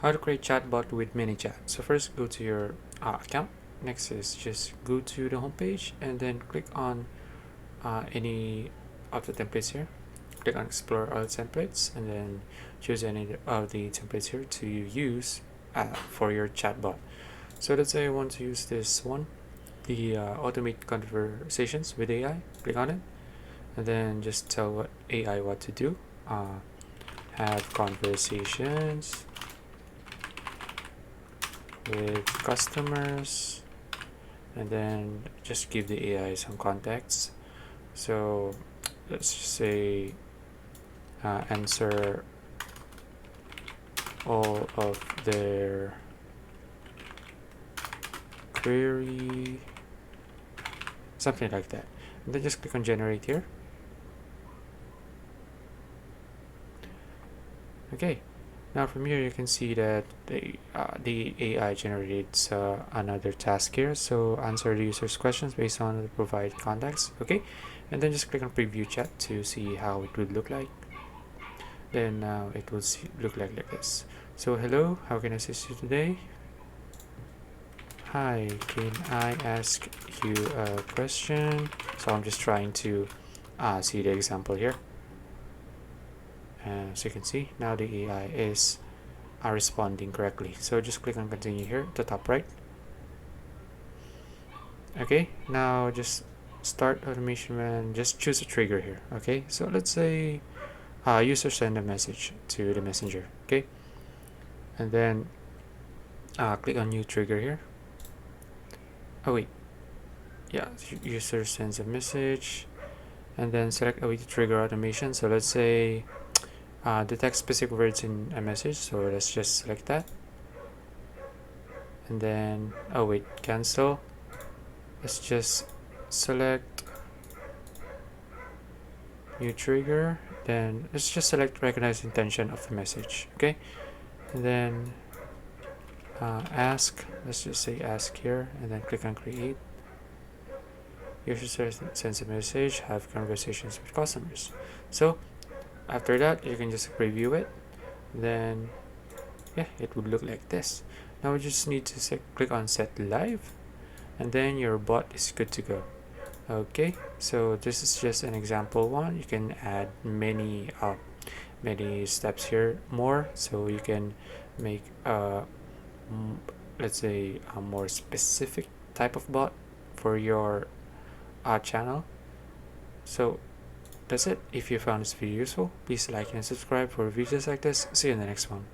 How to create chatbot with ManyChat. So first go to your account. Next is just go to the home page and then click on any of the templates here. Click on explore all templates and then choose any of the templates here to use for your chatbot. So let's say I want to use this one, the automate conversations with AI. Click on it and then just tell AI what to do. Have conversations with customers, and then just give the AI some context. So let's just say answer all of their query, something like that, and then just click on generate here. Okay, now from here you can see that the AI generates another task here. So answer the user's questions based on the provided context. Okay, and then just click on preview chat to see how it would look like. Then now it will look like this. So hello, how can I assist you today? Hi, can I ask you a question? So I'm just trying to see the example here. As you can see, now the AI is responding correctly. So just click on continue here at the top right. Okay, now just start automation and just choose a trigger here. Okay, so let's say user send a message to the messenger. Okay, and then click on new trigger here. Oh wait, yeah, user sends a message and then select await to trigger automation. So let's say detect specific words in a message, so let's just select that, and then cancel. Let's just select new trigger, then let's just select recognize intention of the message. Okay, and then ask, let's just say ask here, and then click on create. User sends a message, have conversations with customers. So after that you can just preview it, then yeah, it would look like this. Now we just need to click on set live, and then your bot is good to go. Okay, so this is just an example one. You can add many steps here more, so you can make let's say a more specific type of bot for your channel. So that's it. If you found this video useful, please like and subscribe for videos like this. See you in the next one.